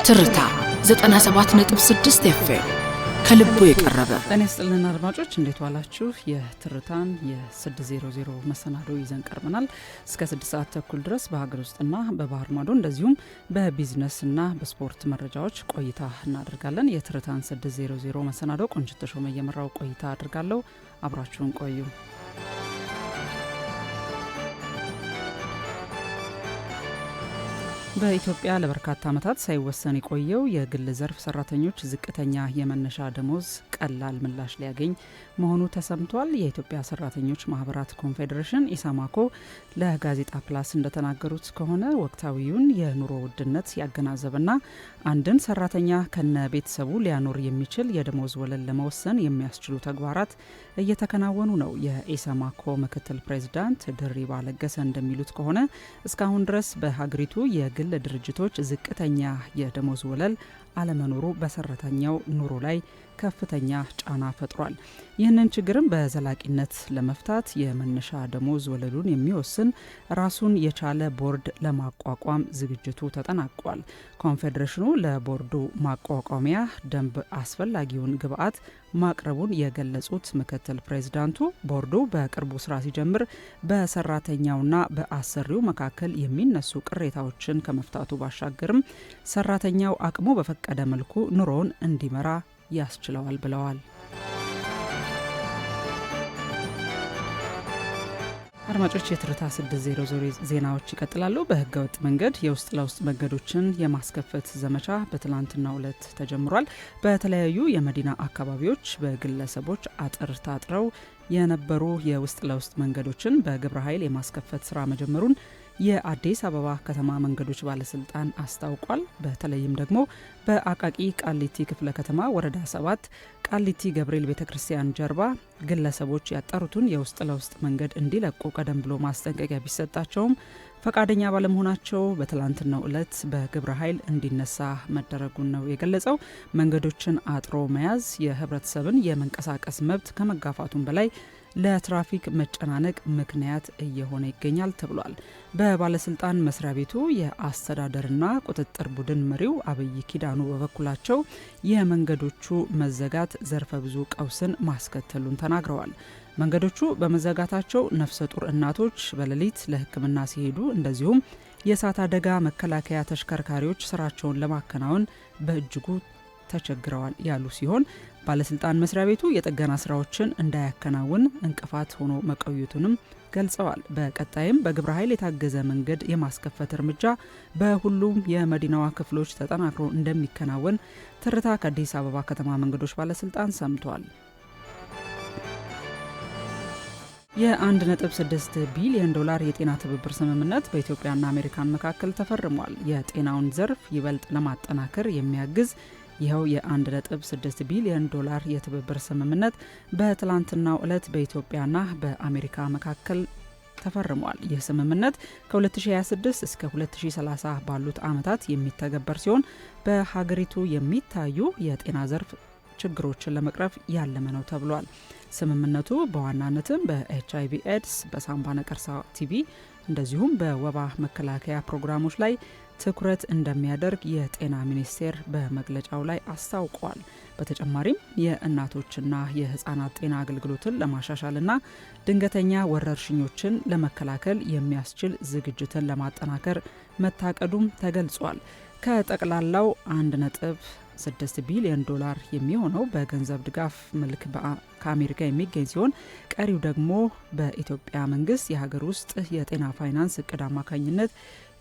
ትርታ 97.6 ኤፍኤም ከልቡ የቀረበ ጤና ይስጥልን አድማጮች፣ እንዴት ዋላችሁ? የትርታን የ600 መሰናዶ ይዘን ቀርበናል። እስከ 6 ሰዓት ተኩል ድረስ በሀገር ውስጥና በባህር ማዶ እንደዚሁም በቢዝነስና በስፖርት መረጃዎች ቆይታ እናደርጋለን። የትርታን 600 መሰናዶ ቆንጅት ተሾመ እየመራው ቆይታ አድርጋለሁ። አብራችሁን ቆዩ። በኢትዮጵያ ለበርካታ ዓመታት ሳይወሰን የቆየው የግል ዘርፍ ሰራተኞች ዝቅተኛ የመነሻ ደሞዝ ቀላል ምላሽ ሊያገኝ መሆኑ ተሰምቷል። የኢትዮጵያ ሰራተኞች ማህበራት ኮንፌዴሬሽን ኢሰማኮ ለጋዜጣ ፕላስ እንደተናገሩት ከሆነ ወቅታዊውን የኑሮ ውድነት ያገናዘበና አንድን ሰራተኛ ከነ ቤተሰቡ ሊያኖር የሚችል የደሞዝ ወለል ለመወሰን የሚያስችሉ ተግባራት እየተከናወኑ ነው። የኢሰማኮ ምክትል ፕሬዝዳንት ድሪባ ለገሰ እንደሚሉት ከሆነ እስካሁን ድረስ በሀገሪቱ የግል ድርጅቶች ዝቅተኛ የደሞዝ ወለል አለመኖሩ በሰራተኛው ኑሮ ላይ ከፍተኛ ጫና ፈጥሯል። ይህንን ችግርም በዘላቂነት ለመፍታት የመነሻ ደሞዝ ወለሉን የሚወስን ራሱን የቻለ ቦርድ ለማቋቋም ዝግጅቱ ተጠናቋል። ኮንፌዴሬሽኑ ለቦርዱ ማቋቋሚያ ደንብ አስፈላጊውን ግብዓት ማቅረቡን የገለጹት ምክትል ፕሬዝዳንቱ ቦርዱ በቅርቡ ስራ ሲጀምር በሰራተኛውና በአሰሪው መካከል የሚነሱ ቅሬታዎችን ከመፍታቱ ባሻገርም ሰራተኛው አቅሙ በፈቀደ መልኩ ኑሮውን እንዲመራ ያስችለዋል ብለዋል። አድማጮች፣ የትርታ 600 ዜናዎች ይቀጥላሉ። በህገወጥ መንገድ የውስጥ ለውስጥ መንገዶችን የማስከፈት ዘመቻ በትላንትናው ዕለት ተጀምሯል። በተለያዩ የመዲና አካባቢዎች በግለሰቦች አጥር ታጥረው የነበሩ የውስጥ ለውስጥ መንገዶችን በግብረ ኃይል የማስከፈት ስራ መጀመሩን የአዲስ አበባ ከተማ መንገዶች ባለስልጣን አስታውቋል። በተለይም ደግሞ በአቃቂ ቃሊቲ ክፍለ ከተማ ወረዳ 7 ቃሊቲ ገብርኤል ቤተክርስቲያን ጀርባ ግለሰቦች ያጠሩትን የውስጥ ለውስጥ መንገድ እንዲለቁ ቀደም ብሎ ማስጠንቀቂያ ቢሰጣቸውም ፈቃደኛ ባለመሆናቸው በትላንትናው ዕለት በግብረ ኃይል እንዲነሳ መደረጉን ነው የገለጸው። መንገዶችን አጥሮ መያዝ የህብረተሰብን የመንቀሳቀስ መብት ከመጋፋቱም በላይ ለትራፊክ መጨናነቅ ምክንያት እየሆነ ይገኛል ተብሏል። በባለስልጣን መስሪያ ቤቱ የአስተዳደርና ቁጥጥር ቡድን መሪው አብይ ኪዳኑ በበኩላቸው የመንገዶቹ መዘጋት ዘርፈ ብዙ ቀውስን ማስከተሉን ተናግረዋል። መንገዶቹ በመዘጋታቸው ነፍሰ ጡር እናቶች በሌሊት ለሕክምና ሲሄዱ እንደዚሁም የእሳት አደጋ መከላከያ ተሽከርካሪዎች ስራቸውን ለማከናወን በእጅጉ ተቸግረዋል ያሉ ሲሆን ባለስልጣን መስሪያ ቤቱ የጥገና ስራዎችን እንዳያከናውን እንቅፋት ሆኖ መቆየቱንም ገልጸዋል። በቀጣይም በግብረ ኃይል የታገዘ መንገድ የማስከፈት እርምጃ በሁሉም የመዲናዋ ክፍሎች ተጠናክሮ እንደሚከናወን ትርታ ከአዲስ አበባ ከተማ መንገዶች ባለስልጣን ሰምቷል። የ$1.6 ቢሊዮን የጤና ትብብር ስምምነት በኢትዮጵያና አሜሪካን መካከል ተፈርሟል። የጤናውን ዘርፍ ይበልጥ ለማጠናከር የሚያግዝ ይኸው የ$1.6 ቢሊዮን የትብብር ስምምነት በትላንትናው ዕለት በኢትዮጵያና በአሜሪካ መካከል ተፈርሟል። ይህ ስምምነት ከ2026 እስከ 2030 ባሉት ዓመታት የሚተገበር ሲሆን በሀገሪቱ የሚታዩ የጤና ዘርፍ ችግሮችን ለመቅረፍ ያለመ ነው ተብሏል። ስምምነቱ በዋናነትም በኤችአይቪ ኤድስ፣ በሳምባ ነቀርሳ ቲቪ እንደዚሁም በወባ መከላከያ ፕሮግራሞች ላይ ትኩረት እንደሚያደርግ የጤና ሚኒስቴር በመግለጫው ላይ አስታውቋል። በተጨማሪም የእናቶችና የህፃናት ጤና አገልግሎትን ለማሻሻልና ድንገተኛ ወረርሽኞችን ለመከላከል የሚያስችል ዝግጅትን ለማጠናከር መታቀዱም ተገልጿል። ከጠቅላላው $1.6 ቢሊዮን የሚሆነው በገንዘብ ድጋፍ መልክ ከአሜሪካ የሚገኝ ሲሆን ቀሪው ደግሞ በኢትዮጵያ መንግስት የሀገር ውስጥ የጤና ፋይናንስ እቅድ አማካኝነት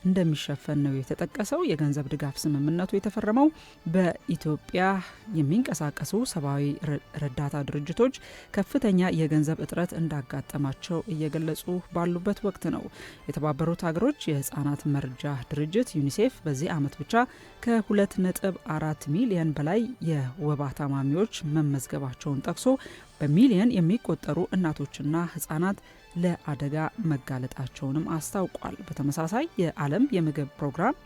እንደሚሸፈን ነው የተጠቀሰው። የገንዘብ ድጋፍ ስምምነቱ የተፈረመው በኢትዮጵያ የሚንቀሳቀሱ ሰብአዊ ረዳታ ድርጅቶች ከፍተኛ የገንዘብ እጥረት እንዳጋጠማቸው እየገለጹ ባሉበት ወቅት ነው። የተባበሩት ሀገሮች የህፃናት መርጃ ድርጅት ዩኒሴፍ በዚህ ዓመት ብቻ ከ2.4 ሚሊዮን በላይ የወባ ታማሚዎች መመዝገባቸውን ጠቅሶ በሚሊዮን የሚቆጠሩ እናቶችና ህፃናት ለአደጋ መጋለጣቸውንም አስታውቋል። በተመሳሳይ የዓለም የምግብ ፕሮግራም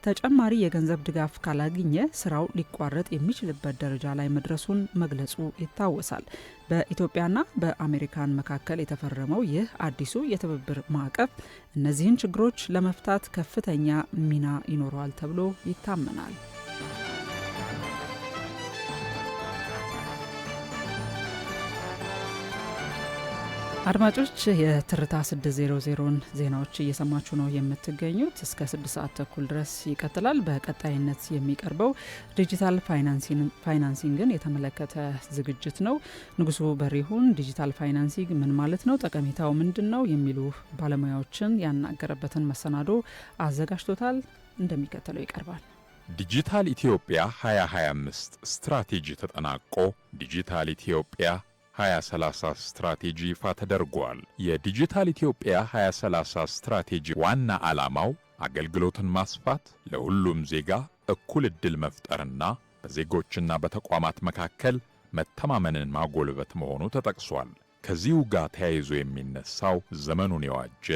ተጨማሪ የገንዘብ ድጋፍ ካላገኘ ስራው ሊቋረጥ የሚችልበት ደረጃ ላይ መድረሱን መግለጹ ይታወሳል። በኢትዮጵያና በአሜሪካን መካከል የተፈረመው ይህ አዲሱ የትብብር ማዕቀፍ እነዚህን ችግሮች ለመፍታት ከፍተኛ ሚና ይኖረዋል ተብሎ ይታመናል። አድማጮች የትርታ 600ን ዜናዎች እየሰማችሁ ነው የምትገኙት። እስከ 6 ሰዓት ተኩል ድረስ ይቀጥላል። በቀጣይነት የሚቀርበው ዲጂታል ፋይናንሲንግን የተመለከተ ዝግጅት ነው። ንጉሱ በሪሁን ዲጂታል ፋይናንሲንግ ምን ማለት ነው፣ ጠቀሜታው ምንድን ነው የሚሉ ባለሙያዎችን ያናገረበትን መሰናዶ አዘጋጅቶታል። እንደሚከተለው ይቀርባል። ዲጂታል ኢትዮጵያ 2025 ስትራቴጂ ተጠናቆ ዲጂታል ኢትዮጵያ 2030 ስትራቴጂ ይፋ ተደርጓል። የዲጂታል ኢትዮጵያ 2030 ስትራቴጂ ዋና ዓላማው አገልግሎትን ማስፋት፣ ለሁሉም ዜጋ እኩል ዕድል መፍጠርና በዜጎችና በተቋማት መካከል መተማመንን ማጎልበት መሆኑ ተጠቅሷል። ከዚሁ ጋር ተያይዞ የሚነሳው ዘመኑን የዋጀ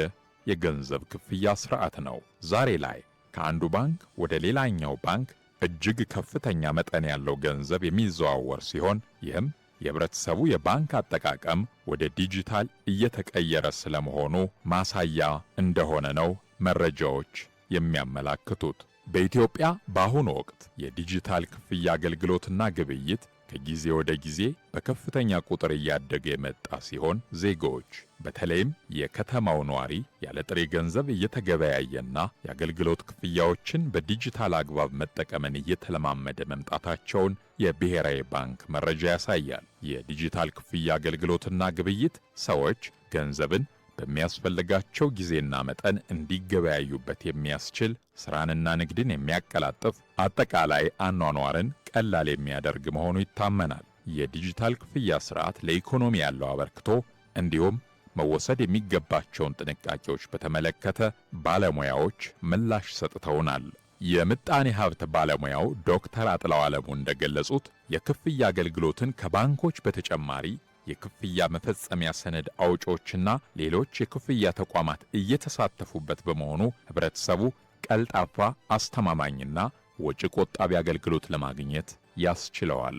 የገንዘብ ክፍያ ስርዓት ነው። ዛሬ ላይ ከአንዱ ባንክ ወደ ሌላኛው ባንክ እጅግ ከፍተኛ መጠን ያለው ገንዘብ የሚዘዋወር ሲሆን ይህም የህብረተሰቡ የባንክ አጠቃቀም ወደ ዲጂታል እየተቀየረ ስለመሆኑ ማሳያ እንደሆነ ነው መረጃዎች የሚያመላክቱት። በኢትዮጵያ በአሁኑ ወቅት የዲጂታል ክፍያ አገልግሎትና ግብይት ከጊዜ ወደ ጊዜ በከፍተኛ ቁጥር እያደገ የመጣ ሲሆን ዜጎች በተለይም የከተማው ነዋሪ ያለ ጥሬ ገንዘብ እየተገበያየና የአገልግሎት ክፍያዎችን በዲጂታል አግባብ መጠቀምን እየተለማመደ መምጣታቸውን የብሔራዊ ባንክ መረጃ ያሳያል። የዲጂታል ክፍያ አገልግሎትና ግብይት ሰዎች ገንዘብን በሚያስፈልጋቸው ጊዜና መጠን እንዲገበያዩበት የሚያስችል ስራንና ንግድን የሚያቀላጥፍ አጠቃላይ አኗኗርን ቀላል የሚያደርግ መሆኑ ይታመናል። የዲጂታል ክፍያ ስርዓት ለኢኮኖሚ ያለው አበርክቶ እንዲሁም መወሰድ የሚገባቸውን ጥንቃቄዎች በተመለከተ ባለሙያዎች ምላሽ ሰጥተውናል። የምጣኔ ሀብት ባለሙያው ዶክተር አጥላው አለሙ እንደገለጹት የክፍያ አገልግሎትን ከባንኮች በተጨማሪ የክፍያ መፈጸሚያ ሰነድ አውጪዎችና ሌሎች የክፍያ ተቋማት እየተሳተፉበት በመሆኑ ህብረተሰቡ ቀልጣፋ፣ አስተማማኝና ወጪ ቆጣቢ አገልግሎት ለማግኘት ያስችለዋል።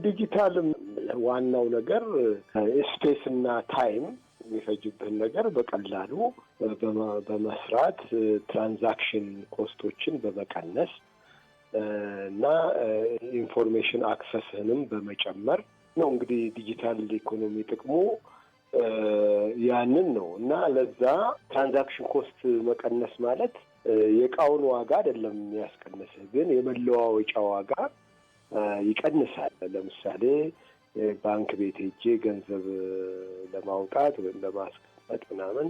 ዲጂታልም ዋናው ነገር ስፔስና ታይም የሚፈጅብህን ነገር በቀላሉ በመስራት ትራንዛክሽን ኮስቶችን በመቀነስ እና ኢንፎርሜሽን አክሰስንም በመጨመር ነው። እንግዲህ ዲጂታል ኢኮኖሚ ጥቅሙ ያንን ነው እና ለዛ ትራንዛክሽን ኮስት መቀነስ ማለት የእቃውን ዋጋ አይደለም የሚያስቀንስህ፣ ግን የመለዋወጫ ዋጋ ይቀንሳል። ለምሳሌ ባንክ ቤት ሄጄ ገንዘብ ለማውጣት ወይም ለማስቀመጥ ምናምን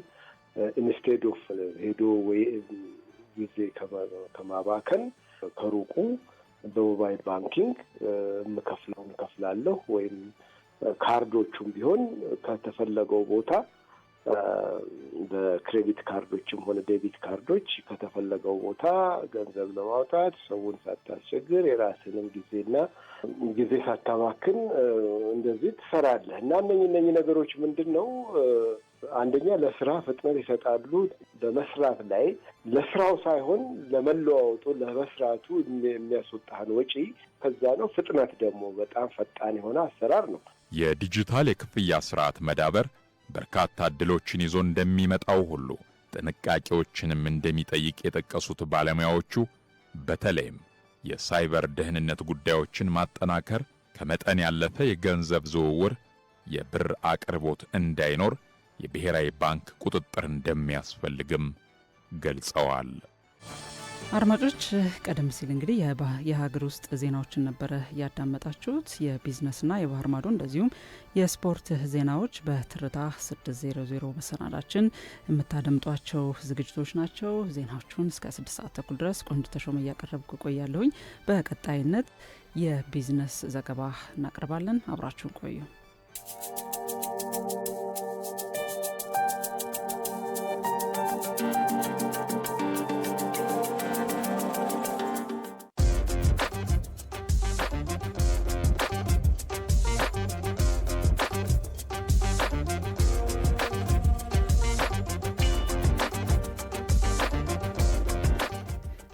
ኢንስቴድ ኦፍ ሄዶ ወይ ጊዜ ከማባከን ከሩቁ በሞባይል ባንኪንግ የምከፍለውን እከፍላለሁ፣ ወይም ካርዶቹም ቢሆን ከተፈለገው ቦታ በክሬዲት ካርዶችም ሆነ ዴቢት ካርዶች ከተፈለገው ቦታ ገንዘብ ለማውጣት ሰውን ሳታስቸግር የራስንም ጊዜ ሳታባክን እንደዚህ ትሰራለህ እና እነኚህ ነገሮች ምንድን ነው? አንደኛ ለስራ ፍጥነት ይሰጣሉ። በመስራት ላይ ለስራው ሳይሆን ለመለዋወጡ ለመስራቱ የሚያስወጣህን ወጪ ከዛ ነው። ፍጥነት ደግሞ በጣም ፈጣን የሆነ አሰራር ነው። የዲጂታል የክፍያ ስርዓት መዳበር በርካታ ዕድሎችን ይዞ እንደሚመጣው ሁሉ ጥንቃቄዎችንም እንደሚጠይቅ የጠቀሱት ባለሙያዎቹ በተለይም የሳይበር ደህንነት ጉዳዮችን ማጠናከር፣ ከመጠን ያለፈ የገንዘብ ዝውውር፣ የብር አቅርቦት እንዳይኖር የብሔራዊ ባንክ ቁጥጥር እንደሚያስፈልግም ገልጸዋል። አድማጮች ቀደም ሲል እንግዲህ የሀገር ውስጥ ዜናዎችን ነበረ ያዳመጣችሁት። የቢዝነስና የባህር ማዶ እንደዚሁም የስፖርት ዜናዎች በትርታ 600 መሰናዳችን የምታደምጧቸው ዝግጅቶች ናቸው። ዜናዎቹን እስከ 6 ሰዓት ተኩል ድረስ ቆንጆ ተሾመ እያቀረብኩ ቆያለሁኝ። በቀጣይነት የቢዝነስ ዘገባ እናቀርባለን። አብራችሁን ቆዩ።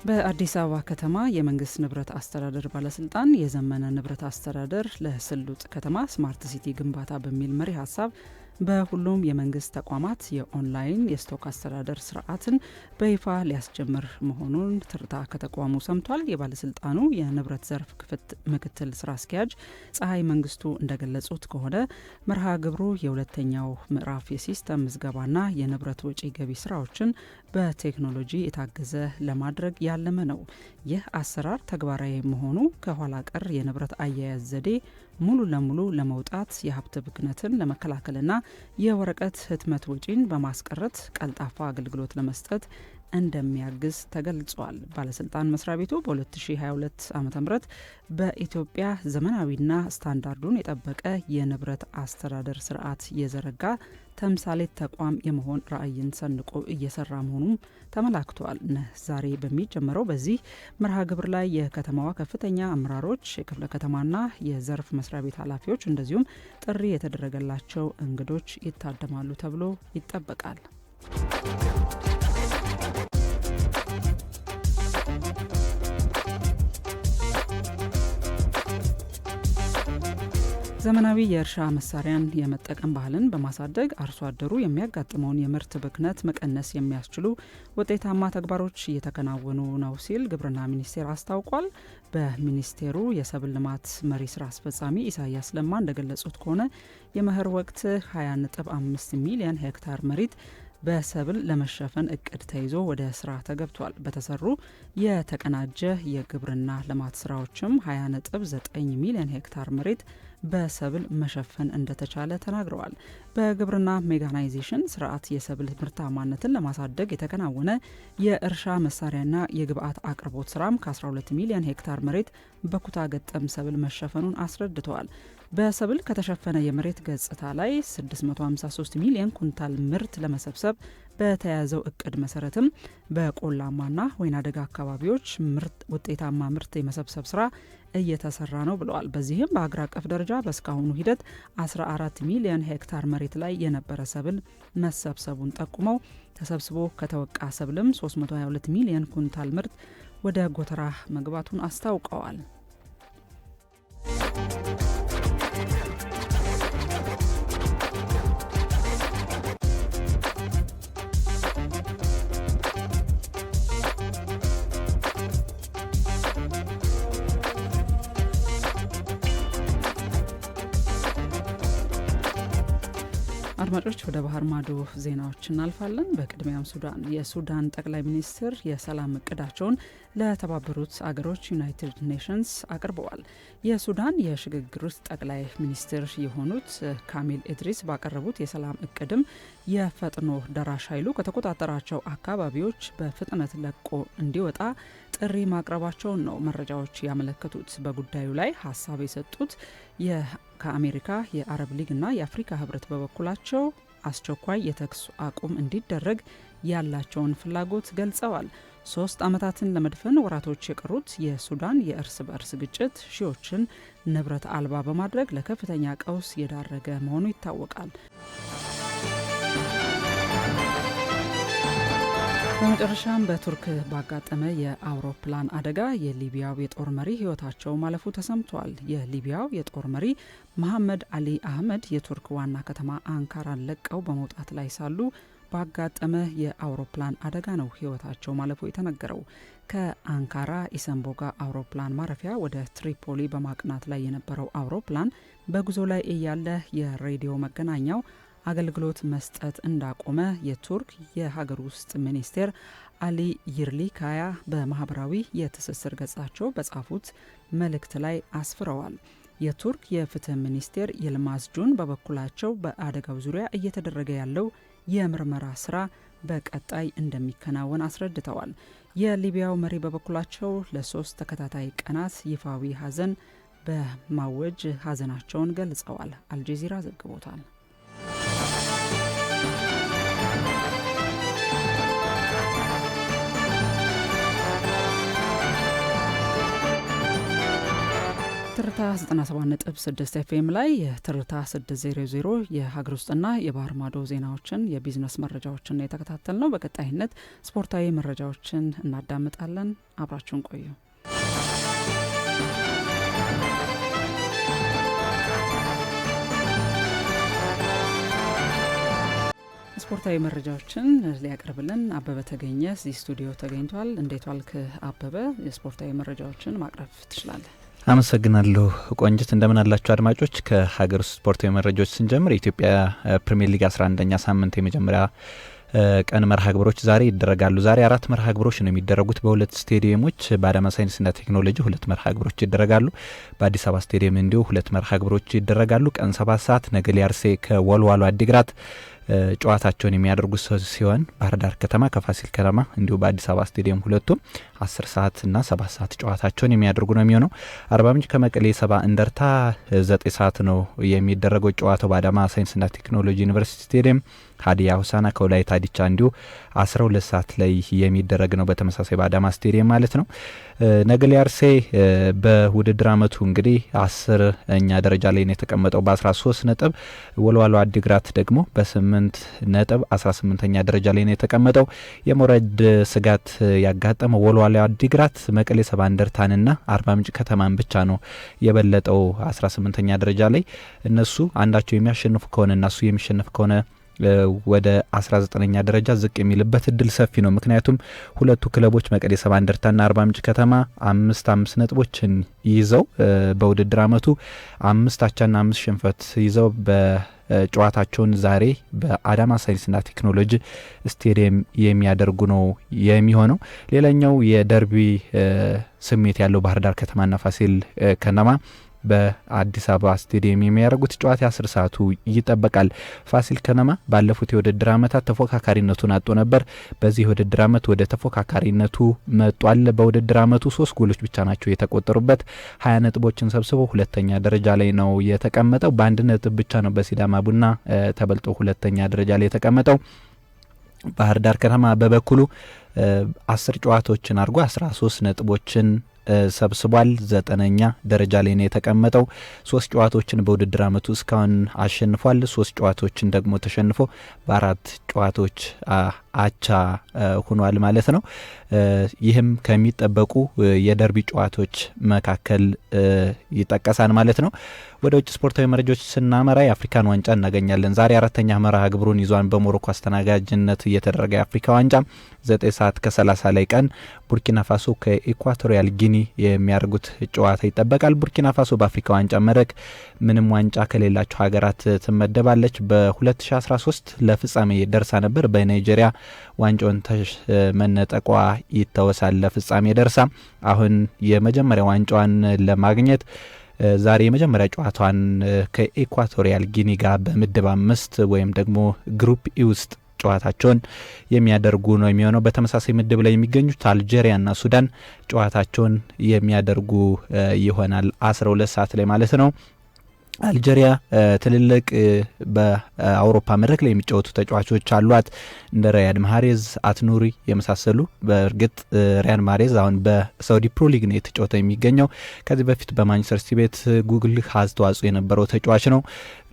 በአዲስ አበባ ከተማ የመንግስት ንብረት አስተዳደር ባለስልጣን የዘመነ ንብረት አስተዳደር ለስሉጥ ከተማ ስማርት ሲቲ ግንባታ በሚል መሪ ሀሳብ በሁሉም የመንግስት ተቋማት የኦንላይን የስቶክ አስተዳደር ስርዓትን በይፋ ሊያስጀምር መሆኑን ትርታ ከተቋሙ ሰምቷል። የባለስልጣኑ የንብረት ዘርፍ ምክትል ስራ አስኪያጅ ፀሐይ መንግስቱ እንደገለጹት ከሆነ መርሃ ግብሩ የሁለተኛው ምዕራፍ የሲስተም ምዝገባና የንብረት ወጪ ገቢ ስራዎችን በቴክኖሎጂ የታገዘ ለማድረግ ያለመ ነው። ይህ አሰራር ተግባራዊ መሆኑ ከኋላ ቀር የንብረት አያያዝ ዘዴ ሙሉ ለሙሉ ለመውጣት የሀብት ብክነትን ለመከላከልና የወረቀት ህትመት ወጪን በማስቀረት ቀልጣፋ አገልግሎት ለመስጠት እንደሚያግዝ ተገልጿል። ባለስልጣን መስሪያ ቤቱ በ2022 ዓ.ም በኢትዮጵያ ዘመናዊና ስታንዳርዱን የጠበቀ የንብረት አስተዳደር ስርዓት የዘረጋ ተምሳሌት ተቋም የመሆን ራዕይን ሰንቆ እየሰራ መሆኑም ተመላክቷል። ዛሬ በሚጀመረው በዚህ መርሃ ግብር ላይ የከተማዋ ከፍተኛ አመራሮች፣ የክፍለ ከተማና የዘርፍ መስሪያ ቤት ኃላፊዎች እንደዚሁም ጥሪ የተደረገላቸው እንግዶች ይታደማሉ ተብሎ ይጠበቃል። ዘመናዊ የእርሻ መሳሪያን የመጠቀም ባህልን በማሳደግ አርሶ አደሩ የሚያጋጥመውን የምርት ብክነት መቀነስ የሚያስችሉ ውጤታማ ተግባሮች እየተከናወኑ ነው ሲል ግብርና ሚኒስቴር አስታውቋል። በሚኒስቴሩ የሰብል ልማት መሪ ስራ አስፈጻሚ ኢሳያስ ለማ እንደገለጹት ከሆነ የመኸር ወቅት 20.5 ሚሊዮን ሄክታር መሬት በሰብል ለመሸፈን እቅድ ተይዞ ወደ ስራ ተገብቷል። በተሰሩ የተቀናጀ የግብርና ልማት ስራዎችም 20.9 ሚሊዮን ሄክታር መሬት በሰብል መሸፈን እንደተቻለ ተናግረዋል። በግብርና ሜካናይዜሽን ስርዓት የሰብል ምርታማነትን ለማሳደግ የተከናወነ የእርሻ መሳሪያና የግብአት አቅርቦት ስራም ከ12 ሚሊዮን ሄክታር መሬት በኩታ ገጠም ሰብል መሸፈኑን አስረድተዋል። በሰብል ከተሸፈነ የመሬት ገጽታ ላይ 653 ሚሊዮን ኩንታል ምርት ለመሰብሰብ በተያያዘው እቅድ መሰረትም በቆላማና ወይና ደጋ አካባቢዎች ውጤታማ ምርት የመሰብሰብ ስራ እየተሰራ ነው ብለዋል። በዚህም በአገር አቀፍ ደረጃ በእስካሁኑ ሂደት 14 ሚሊዮን ሄክታር መሬት ላይ የነበረ ሰብል መሰብሰቡን ጠቁመው ተሰብስቦ ከተወቃ ሰብልም 322 ሚሊዮን ኩንታል ምርት ወደ ጎተራ መግባቱን አስታውቀዋል። አድማጮች ወደ ባህር ማዶ ዜናዎች እናልፋለን። በቅድሚያም የሱዳን ጠቅላይ ሚኒስትር የሰላም እቅዳቸውን ለተባበሩት አገሮች ዩናይትድ ኔሽንስ አቅርበዋል። የሱዳን የሽግግር ጠቅላይ ሚኒስትር የሆኑት ካሚል ኢድሪስ ባቀረቡት የሰላም እቅድም የፈጥኖ ደራሽ ኃይሉ ከተቆጣጠራቸው አካባቢዎች በፍጥነት ለቆ እንዲወጣ ጥሪ ማቅረባቸውን ነው መረጃዎች ያመለከቱት። በጉዳዩ ላይ ሀሳብ የሰጡት ከአሜሪካ የአረብ ሊግና የአፍሪካ ህብረት በበኩላቸው አስቸኳይ የተኩስ አቁም እንዲደረግ ያላቸውን ፍላጎት ገልጸዋል። 3 ዓመታትን ለመድፈን ወራቶች የቀሩት የሱዳን የእርስ በእርስ ግጭት ሺዎችን ንብረት አልባ በማድረግ ለከፍተኛ ቀውስ የዳረገ መሆኑ ይታወቃል። በመጨረሻም በቱርክ ባጋጠመ የአውሮፕላን አደጋ የሊቢያው የጦር መሪ ህይወታቸው ማለፉ ተሰምቷል። የሊቢያው የጦር መሪ መሐመድ አሊ አህመድ የቱርክ ዋና ከተማ አንካራን ለቀው በመውጣት ላይ ሳሉ ባጋጠመ የአውሮፕላን አደጋ ነው ህይወታቸው ማለፉ የተነገረው። ከአንካራ ኢሰንቦጋ አውሮፕላን ማረፊያ ወደ ትሪፖሊ በማቅናት ላይ የነበረው አውሮፕላን በጉዞ ላይ እያለ የሬዲዮ መገናኛው አገልግሎት መስጠት እንዳቆመ የቱርክ የሀገር ውስጥ ሚኒስቴር አሊ ይርሊካያ በማህበራዊ የትስስር ገጻቸው በጻፉት መልእክት ላይ አስፍረዋል። የቱርክ የፍትህ ሚኒስቴር ይልማዝ ጁን በበኩላቸው በአደጋው ዙሪያ እየተደረገ ያለው የምርመራ ስራ በቀጣይ እንደሚከናወን አስረድተዋል። የሊቢያው መሪ በበኩላቸው ለ3 ተከታታይ ቀናት ይፋዊ ሀዘን በማወጅ ሀዘናቸውን ገልጸዋል። አልጀዚራ ዘግቦታል። ትርታ 97.6 ኤፍኤም ላይ የትርታ 600 የሀገር ውስጥና የባህር ማዶ ዜናዎችን የቢዝነስ መረጃዎችን የተከታተል ነው። በቀጣይነት ስፖርታዊ መረጃዎችን እናዳምጣለን። አብራችሁን ቆዩ። ስፖርታዊ መረጃዎችን ሊያቀርብልን አበበ ተገኘ እዚህ ስቱዲዮ ተገኝቷል። እንዴት ዋልክ አበበ? የስፖርታዊ መረጃዎችን ማቅረብ ትችላለህ? አመሰግናለሁ ቆንጅት። እንደምን አላችሁ አድማጮች? ከሀገር ውስጥ ስፖርታዊ መረጃዎች ስንጀምር የኢትዮጵያ ፕሪሚየር ሊግ 11ኛ ሳምንት የመጀመሪያ ቀን መርሃ ግብሮች ዛሬ ይደረጋሉ። ዛሬ 4 መርሃ ግብሮች ነው የሚደረጉት በሁለት ስቴዲየሞች። በአዳማ ሳይንስና ቴክኖሎጂ 2 መርሃ ግብሮች ይደረጋሉ። በአዲስ አበባ ስቴዲየም እንዲሁ 2 መርሃ ግብሮች ይደረጋሉ። ቀን 7 ሰዓት ነገሌ አርሴ ከወልዋሎ አዲግራት ጨዋታቸውን የሚያደርጉ ሲሆን ባህር ዳር ከተማ ከፋሲል ከነማ እንዲሁ በአዲስ አበባ ስቴዲየም ሁለቱም 10 ሰዓት እና 7 ሰዓት ጨዋታቸውን የሚያደርጉ ነው የሚሆነው። አርባ ምንጭ ከመቀሌ 70 እንደርታ 9 ሰዓት ነው የሚደረገው ጨዋታው በአዳማ ሳይንስና ቴክኖሎጂ ዩኒቨርሲቲ ስቴዲየም። ሀዲያ ሆሳዕና ከወላይታ ዲቻ እንዲሁ 12 ሰዓት ላይ የሚደረግ ነው በተመሳሳይ በአዳማ ስቴዲየም ማለት ነው። ነገሌ አርሴ በውድድር አመቱ እንግዲህ 10ኛ ደረጃ ላይ ነው የተቀመጠው በ13 ነጥብ። ወልዋሎ አዲግራት ደግሞ በ8 ነጥብ 18ኛ ደረጃ ላይ ነው የተቀመጠው። የመውረድ ስጋት ያጋጠመው ወልዋሎ አዲግራት መቀሌ 70 እንደርታንና አርባ ምንጭ ከተማን ብቻ ነው የበለጠው 18ኛ ደረጃ ላይ። እነሱ አንዳቸው የሚያሸንፉ ከሆነ እና እሱ የሚሸነፍ ከሆነ ወደ 19ኛ ደረጃ ዝቅ የሚልበት እድል ሰፊ ነው። ምክንያቱም ሁለቱ ክለቦች መቀሌ 70 እንደርታና አርባ ምንጭ ከተማ 5 ነጥቦችን ይዘው በውድድር አመቱ 5 አቻና 5 ሽንፈት ይዘው በጨዋታቸውን ዛሬ በአዳማ ሳይንስና ቴክኖሎጂ ስቴዲየም የሚያደርጉ ነው የሚሆነው። ሌላኛው የደርቢ ስሜት ያለው ባህር ዳር ከተማና ፋሲል ከነማ በአዲስ አበባ ስቴዲየም የሚያደርጉት ጨዋታ 10 ሰዓቱ ይጠበቃል። ፋሲል ከነማ ባለፉት የውድድር አመታት ተፎካካሪነቱን አጥቶ ነበር። በዚህ የውድድር አመት ወደ ተፎካካሪነቱ መጧል። በውድድር አመቱ 3 ጎሎች ብቻ ናቸው የተቆጠሩበት። 20 ነጥቦችን ሰብስቦ ሁለተኛ ደረጃ ላይ ነው የተቀመጠው። በአንድ ነጥብ ብቻ ነው በሲዳማ ቡና ተበልጦ ሁለተኛ ደረጃ ላይ የተቀመጠው። ባህር ዳር ከተማ በበኩሉ 10 ጨዋታዎችን አድርጎ 13 ነጥቦችን ሰብስቧል። 9ኛ ደረጃ ላይ ነው የተቀመጠው። 3 ጨዋታዎችን በውድድር አመቱ እስካሁን አሸንፏል። 3 ጨዋታዎችን ደግሞ ተሸንፎ በ4 ጨዋታዎች አቻ ሆኗል ማለት ነው። ይህም ከሚጠበቁ የደርቢ ጨዋታዎች መካከል ይጠቀሳል ማለት ነው። ወደ ውጭ ስፖርታዊ መረጃዎች ስናመራ የአፍሪካን ዋንጫ እናገኛለን። ዛሬ 4ኛ መርሃ ግብሩን ይዟን በሞሮኮ አስተናጋጅነት እየተደረገ የአፍሪካ ዋንጫ 9 ሰዓት ከ30 ላይ ቀን ቡርኪና ፋሶ ከኢኳቶሪያል ጊኒ የሚያደርጉት ጨዋታ ይጠበቃል። ቡርኪና ፋሶ በአፍሪካ ዋንጫ መድረክ ምንም ዋንጫ ከሌላቸው ሀገራት ትመደባለች። በ2013 ለፍጻሜ ደርሳ ነበር። በናይጄሪያ ዋንጫውን መነጠቋ ይታወሳል። ለፍጻሜ ደርሳ አሁን የመጀመሪያ ዋንጫዋን ለማግኘት ዛሬ የመጀመሪያ ጨዋታዋን ከኢኳቶሪያል ጊኒ ጋር በምድብ 5 ወይም ደግሞ ግሩፕ ኢ ውስጥ ጨዋታቸውን የሚያደርጉ ነው የሚሆነው። በተመሳሳይ ምድብ ላይ የሚገኙት አልጄሪያና ሱዳን ጨዋታቸውን የሚያደርጉ ይሆናል 12 ሰዓት ላይ ማለት ነው። አልጄሪያ ትልልቅ በአውሮፓ መድረክ ላይ የሚጫወቱ ተጫዋቾች አሏት እንደ ሪያድ ማህሬዝ፣ አትኑሪ የመሳሰሉ። በእርግጥ ሪያድ ማህሬዝ አሁን በሳውዲ ፕሮ ሊግ ነው የተጫወተ የሚገኘው። ከዚህ በፊት በማንቸስተር ሲቲ ቤት ጉግል አስተዋጽኦ የነበረው ተጫዋች ነው።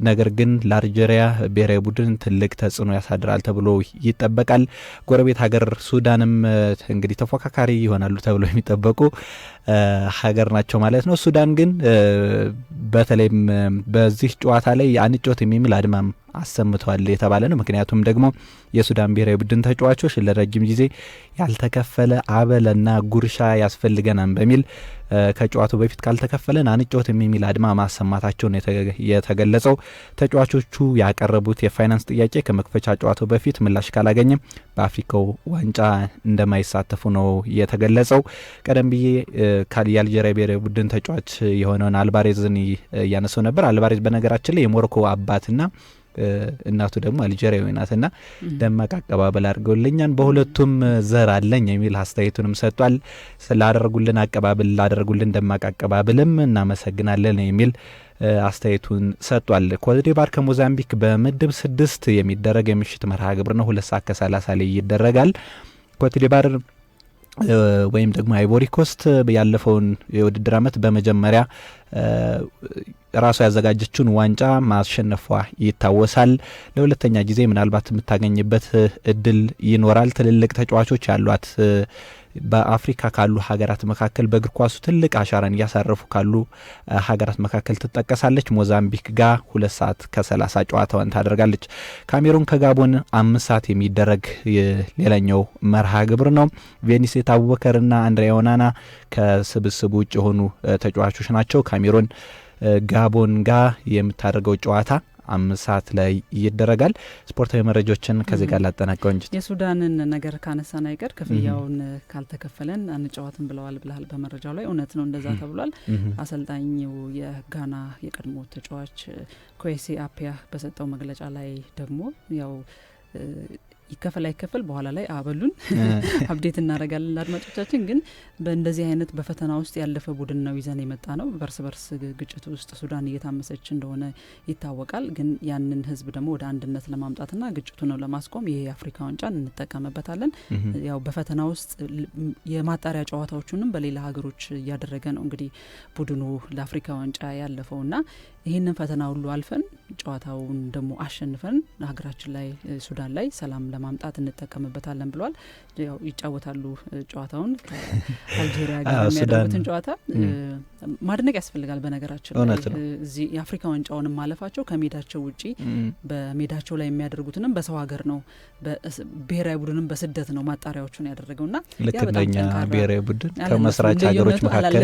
ነገር ግን ለአልጄሪያ ብሔራዊ ቡድን ትልቅ ተጽዕኖ ያሳድራል ተብሎ ይጠበቃል። ጎረቤት ሀገር ሱዳንም እንግዲህ ተፎካካሪ ይሆናሉ ተብሎ የሚጠበቁ ሀገር ናቸው ማለት ነው። ሱዳን ግን በተለይም በዚህ ጨዋታ ላይ አንጫወትም የሚል አድማም አሰምተዋል የተባለ ነው። ምክንያቱም ደግሞ የሱዳን ብሔራዊ ቡድን ተጫዋቾች ለረጅም ጊዜ ያልተከፈለ አበልና ጉርሻ ያስፈልገናል በሚል ከጨዋታው በፊት ካልተከፈለን አንጫወትም የሚል አድማ ማሰማታቸው ነው የተገለጸው። ተጫዋቾቹ ያቀረቡት የፋይናንስ ጥያቄ ከመክፈቻ ጨዋታው በፊት ምላሽ ካላገኘም በአፍሪካው ዋንጫ እንደማይሳተፉ ነው የተገለጸው። ቀደም ብዬ የአልጄሪያ ብሔራዊ ቡድን ተጫዋች የሆነውን አልባሬዝን እያነሰው ነበር። አልባሬዝ በነገራችን ላይ የሞሮኮ አባትና እናቱ ደግሞ አልጄሪያዊ ናትና ደማቅ አቀባበል አድርገውልኛል። በሁለቱም ዘር አለኝ የሚል አስተያየቱንም ሰጥቷል። ስላደረጉልን አቀባበል ላደረጉልን ደማቅ አቀባበልም እናመሰግናለን የሚል አስተያየቱን ሰጥቷል። ኮትዲቯር ከሞዛምቢክ በምድብ 6 የሚደረግ የምሽት መርሃ ግብር ነው። 2 ሰዓት ከ30 ላይ ይደረጋል። ኮትዲቯር ወይም ደግሞ አይቮሪ ኮስት ያለፈውን የውድድር አመት በመጀመሪያ ራሷ ያዘጋጀችውን ዋንጫ ማሸነፏ ይታወሳል። ለሁለተኛ ጊዜ ምናልባት የምታገኝበት እድል ይኖራል። ትልልቅ ተጫዋቾች ያሏት በአፍሪካ ካሉ ሀገራት መካከል በእግር ኳሱ ትልቅ አሻራን እያሳረፉ ካሉ ሀገራት መካከል ትጠቀሳለች። ሞዛምቢክ ጋር 2 ሰዓት ከ30 ጨዋታዋን ታደርጋለች። ካሜሩን ከጋቦን 5 ሰዓት የሚደረግ ሌላኛው መርሃ ግብር ነው። ቬኒሴት አቡበከርና አንድሪያ ኦናና ከስብስቡ ውጭ የሆኑ ተጫዋቾች ናቸው። ካሜሩን ጋቦን ጋር የምታደርገው ጨዋታ 5 ሰዓት ላይ ይደረጋል። ስፖርታዊ መረጃዎችን ከዚህ ጋር ላጠናቀው እንጂ የሱዳንን ነገር ካነሳን አይቀር ክፍያውን ካልተከፈለን አንጫወትም ብለዋል በመረጃው ላይ እውነት ነው፣ እንደዛ ተብሏል። አሰልጣኙ የጋና የቀድሞ ተጫዋች ኮኤሲ አፒያ በሰጠው መግለጫ ላይ ደግሞ ያው ይከፈል በኋላ ላይ አበሉን አፕዴት እናደርጋለን አድማጮቻችን። ግን በእንደዚህ አይነት በፈተና ውስጥ ያለፈ ቡድን ነው ይዘን የመጣ ነው። በርስ ግጭት ውስጥ ሱዳን እየታመሰች እንደሆነ ይታወቃል። ግን ያንን ህዝብ ደግሞ ወደ አንድነት ለማምጣትና ግጭቱን ለማስቆም ይሄ የአፍሪካ ዋንጫን እንጠቀምበታለን። ያው በፈተና ውስጥ የማጣሪያ ጨዋታዎቹንም በሌላ ሀገሮች እያደረገ ነው እንግዲህ ቡድኑ ለአፍሪካ ዋንጫ ያለፈውና ይህንን ፈተና ሁሉ አልፈን ጨዋታውን ደግሞ አሸንፈን ሀገራችን ላይ ሱዳን ላይ ሰላም ለማምጣት እንጠቀምበታለን ብሏል። ያው ይጫወታሉ ጨዋታውን ከአልጄሪያ ጋር የሚያደርጉትን ጨዋታ ማድነቅ ያስፈልጋል። በነገራችን ላይ እዚህ የአፍሪካ ዋንጫውን ማለፋቸው ከሜዳቸው ውጪ በሜዳቸው ላይ የሚያደርጉትንም በሰው ሀገር ነው፣ ብሔራዊ ቡድንም በስደት ነው ማጣሪያዎቹን ያደረገውና ልክ እንደኛ ብሔራዊ ቡድን ከመስራች ሀገሮች መካከል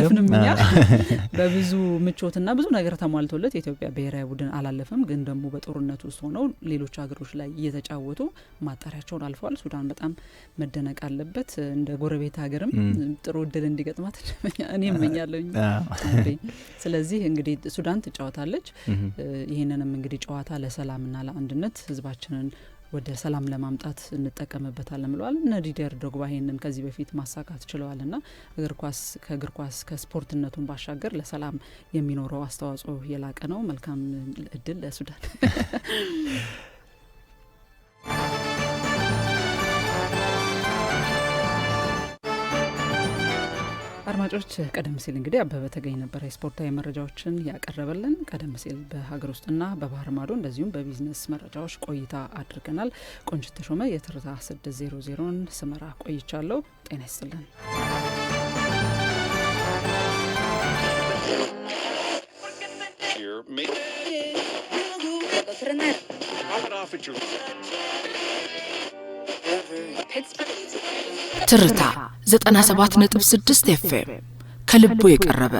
በብዙ ምቾትና ብዙ ነገር ተሟልቶለት የኢትዮጵያ ብሔራዊ ቡድን አላለፈም። ግን ደግሞ በጦርነት ውስጥ ሆነው ሌሎች ሀገሮች ላይ እየተጫወቱ ማጣሪያቸውን አልፈዋል። ሱዳን በጣም መደነቅ አለበት። እንደ ጎረቤት ሀገርም ጥሩ እድል እንዲገጥማት እኔ እመኛለሁ። ስለዚህ እንግዲህ ሱዳን ትጫወታለች። ይህንንም እንግዲህ ጨዋታ ለሰላምና ለአንድነት ህዝባችንን ወደ ሰላም ለማምጣት እንጠቀምበታለን ብለዋል። ዲዲር ድሮግባ ይሄንን ከዚህ በፊት ማሳካት ችለዋልና ከእግር ኳስ ከስፖርትነቱን ባሻገር ለሰላም የሚኖረው አስተዋጽኦ የላቀ ነው። መልካም እድል ለሱዳን። አድማጮች ቀደም ሲል እንግዲህ አበበ ተገኝ ነበር የስፖርታዊ መረጃዎችን ያቀረበልን። ቀደም ሲል በሀገር ውስጥና በባህር ማዶ እንደዚሁም በቢዝነስ መረጃዎች ቆይታ አድርገናል። ቆንጅት ተሾመ የትርታ 600ን ስመራ ቆይቻለሁ። ጤና ይስጥልን። ትርታ 97.6 ኤፍኤም ከልቦ የቀረበ